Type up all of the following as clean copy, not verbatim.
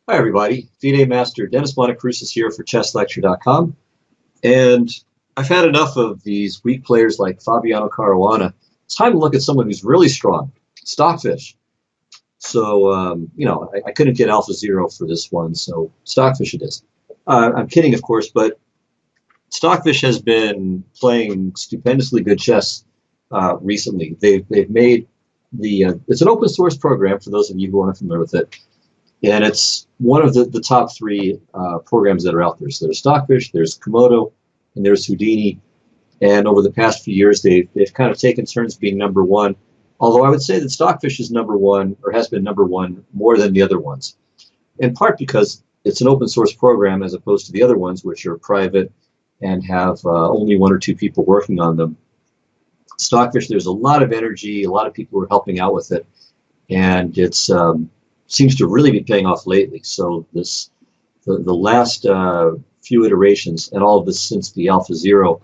Hi everybody, FIDE Master Dennis Monokroussos here for ChessLecture.com, and I've had enough of these weak players like Fabiano Caruana. It's time to look at someone who's really strong, Stockfish. So, I couldn't get AlphaZero for this one, so Stockfish it is. I'm kidding, of course, but Stockfish has been playing stupendously good chess recently. They've made it's an open source program for those of you who aren't familiar with it. And it's one of the top three programs that are out there. So there's Stockfish, there's Komodo, and there's Houdini. And over the past few years, they've kind of taken turns being number one. Although I would say that Stockfish is number one, or has been number one, more than the other ones. In part because it's an open source program as opposed to the other ones, which are private and have only one or two people working on them. Stockfish, there's a lot of energy, a lot of people are helping out with it. And it's seems to really be paying off lately. So the last few iterations, and all of this since the AlphaZero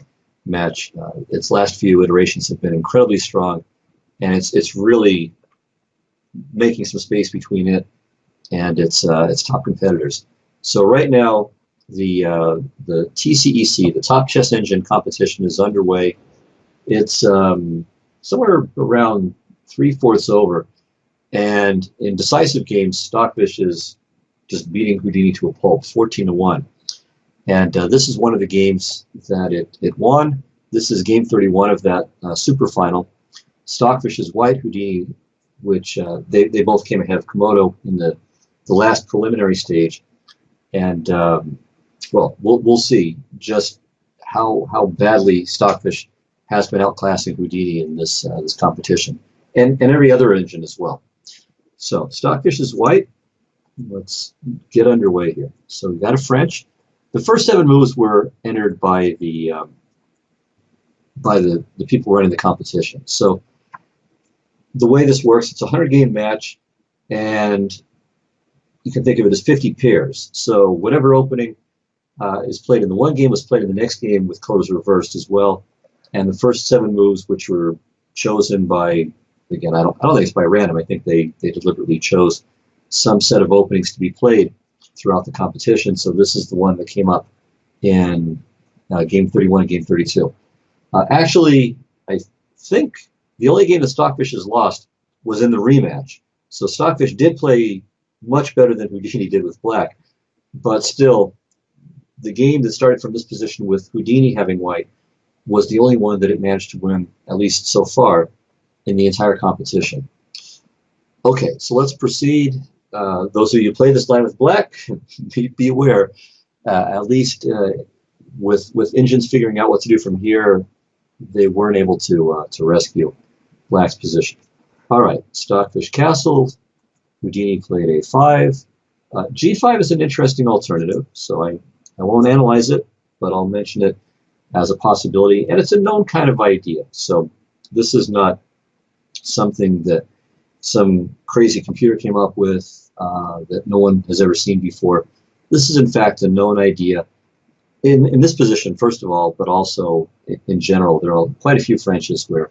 match, its last few iterations have been incredibly strong, and it's really making some space between it and its top competitors. So right now, the TCEC, the Top Chess Engine competition, is underway. It's somewhere around 3/4 over. And in decisive games, Stockfish is just beating Houdini to a pulp, 14-1. And this is one of the games that it won. This is game 31 of that superfinal. Stockfish is white, Houdini, which they both came ahead of Komodo in the last preliminary stage. And well, we'll see just how badly Stockfish has been outclassing Houdini in this competition, and every other engine as well. So Stockfish is white. Let's get underway here. So we got a French. The first 7 moves were entered by the people running the competition. So the way this works, it's a 100-game match, and you can think of it as 50 pairs. So whatever opening is played in the one game was played in the next game with colors reversed as well. And the first 7 moves, which were chosen by, again, I don't think it's by random. I think they deliberately chose some set of openings to be played throughout the competition. So this is the one that came up in game 31 and game 32. Actually, I think the only game that Stockfish has lost was in the rematch. So Stockfish did play much better than Houdini did with black. But still, the game that started from this position with Houdini having white was the only one that it managed to win, at least so far, in the entire competition. Okay, so let's proceed. Those of you who play this line with black, be aware, at least with engines figuring out what to do from here, they weren't able to rescue black's position. All right, Stockfish castled. Houdini played a5. G5 is an interesting alternative, so I won't analyze it, but I'll mention it as a possibility, and it's a known kind of idea. So this is not something that some crazy computer came up with that no one has ever seen before. This is in fact a known idea in this position, first of all, but also in general. There are quite a few Frenches where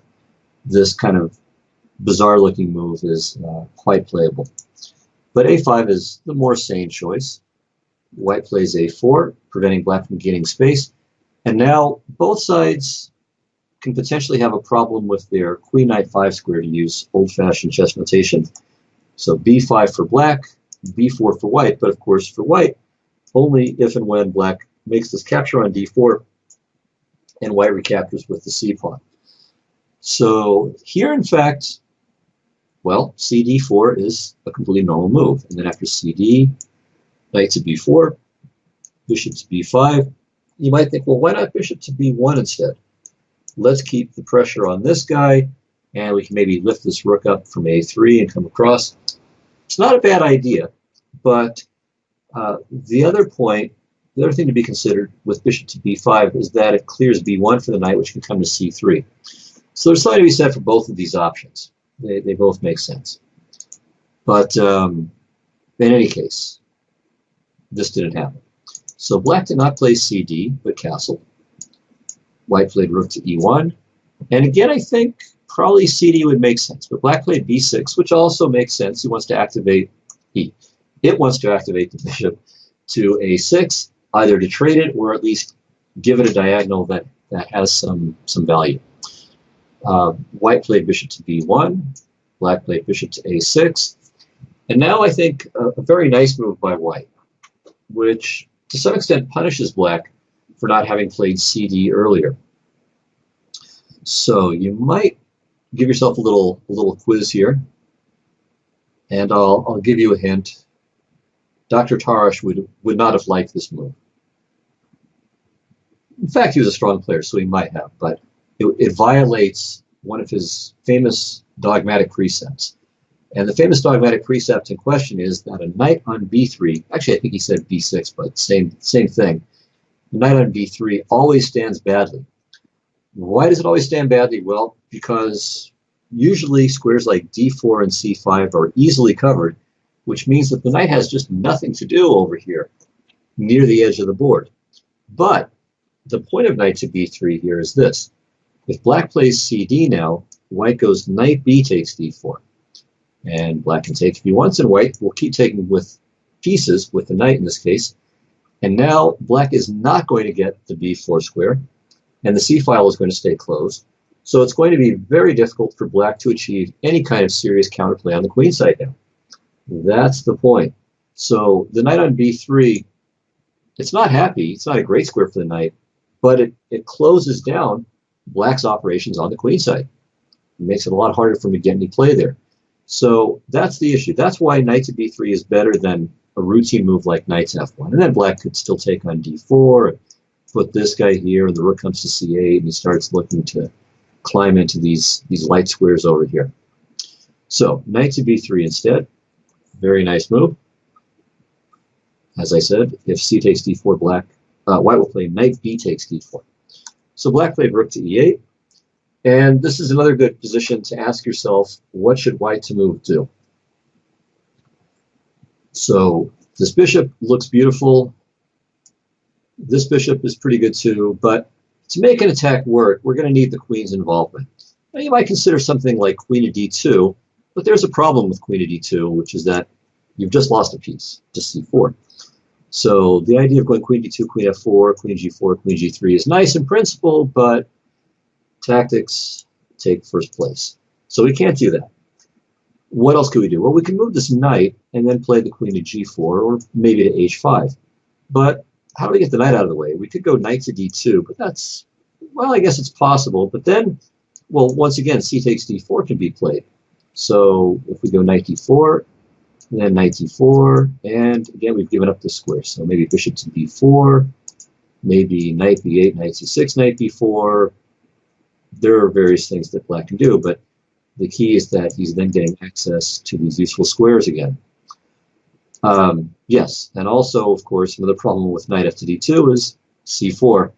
this kind of bizarre looking move is quite playable. But a5 is the more sane choice. White plays a4, preventing black from gaining space. And now both sides can potentially have a problem with their queen knight 5 square, to use old-fashioned chess notation. So b5 for black, b4 for white, but of course for white, only if and when black makes this capture on d4 and white recaptures with the c pawn. So here, in fact, well, cd4 is a completely normal move. And then after cd, knight to b4, bishop to b5. You might think, well, why not bishop to b1 instead? Let's keep the pressure on this guy, and we can maybe lift this rook up from a3 and come across. It's not a bad idea, but the other thing to be considered with bishop to b5 is that it clears b1 for the knight, which can come to c3. So there's something to be said for both of these options. They both make sense. But in any case, this didn't happen. So black did not play cd, but castled. White played rook to e1. And again, I think probably cd would make sense. But black played b6, which also makes sense. He wants to activate e. it wants to activate the bishop to a6, either to trade it or at least give it a diagonal that has some value. White played bishop to b1, black played bishop to a6, and now I think a very nice move by white, which to some extent punishes black for not having played cd earlier. So you might give yourself a little quiz here, and I'll give you a hint. Dr. Tarash would not have liked this move. In fact, he was a strong player, so he might have, but it violates one of his famous dogmatic precepts. And the famous dogmatic precept in question is that a knight on b3, actually I think he said b6, but same thing, the knight on b3 always stands badly. Why does it always stand badly? Well, because usually squares like d4 and c5 are easily covered, which means that the knight has just nothing to do over here near the edge of the board. But the point of knight to b3 here is this. If black plays cd now, white goes knight b takes d4. And black can take if he wants, and white will keep taking with pieces, with the knight in this case. And now black is not going to get the b4 square, and the c file is going to stay closed. So it's going to be very difficult for black to achieve any kind of serious counterplay on the queen side now. That's the point. So the knight on b3, it's not happy. It's not a great square for the knight, but it closes down black's operations on the queen side. It makes it a lot harder for him to get any play there. So that's the issue. That's why knight to b3 is better than a routine move like knight to f1. And then black could still take on d4, put this guy here, and the rook comes to c8, and he starts looking to climb into these light squares over here. So knight to b3 instead. Very nice move. As I said, if c takes d4, white will play knight b takes d4. So black played rook to e8. And this is another good position to ask yourself, what should white to move do? So this bishop looks beautiful. This bishop is pretty good too, but to make an attack work, we're going to need the queen's involvement. Now you might consider something like queen to d2, but there's a problem with queen to d2, which is that you've just lost a piece to c4. So the idea of going queen d2, queen f4, queen g4, queen g3 is nice in principle, but tactics take first place. So we can't do that. What else could we do? Well, we can move this knight and then play the queen to g4 or maybe to h5. But how do we get the knight out of the way? We could go knight to d2, but that's, well, I guess it's possible. But then, well, once again, c takes d4 can be played. So if we go knight d4, and then knight d4, and again, we've given up the square. So maybe bishop to b4, maybe knight b8, knight c6, knight b4. There are various things that black can do, but the key is that he's then getting access to these useful squares again. Yes, and also, of course, another problem with knight f to d2 is c4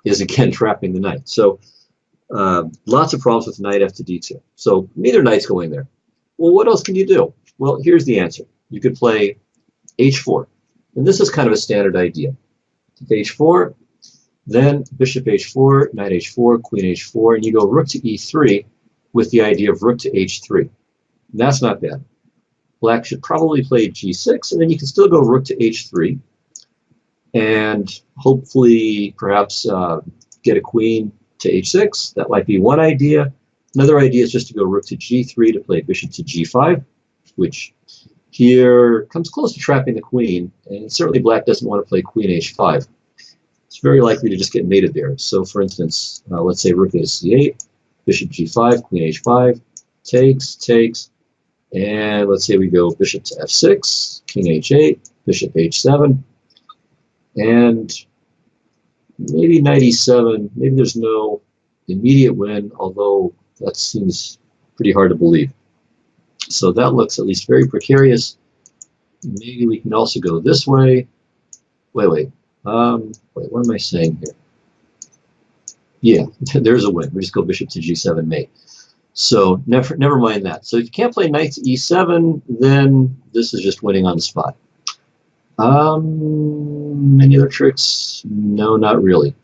is again trapping the knight. So lots of problems with knight f to d2. So neither knight's going there. Well, what else can you do? Well, here's the answer. You could play h4. And this is kind of a standard idea. h4, then bishop h4, knight h4, queen h4, and you go rook to e3 with the idea of rook to h3. And that's not bad. Black should probably play g6, and then you can still go rook to h3, and hopefully perhaps get a queen to h6. That might be one idea. Another idea is just to go rook to g3 to play bishop to g5, which here comes close to trapping the queen, and certainly black doesn't want to play queen h5. It's very likely to just get mated there. So for instance, let's say rook to c8, bishop g5, queen h5, takes, and let's say we go bishop to f6, king h8, bishop h7, and maybe knight e7. Maybe there's no immediate win, although that seems pretty hard to believe. So that looks at least very precarious. Maybe we can also go this way. Wait, what am I saying here? Yeah, there's a win. We just go bishop to g7 mate. So never mind that. So if you can't play knight to e7, then this is just winning on the spot. Any other tricks? No, not really.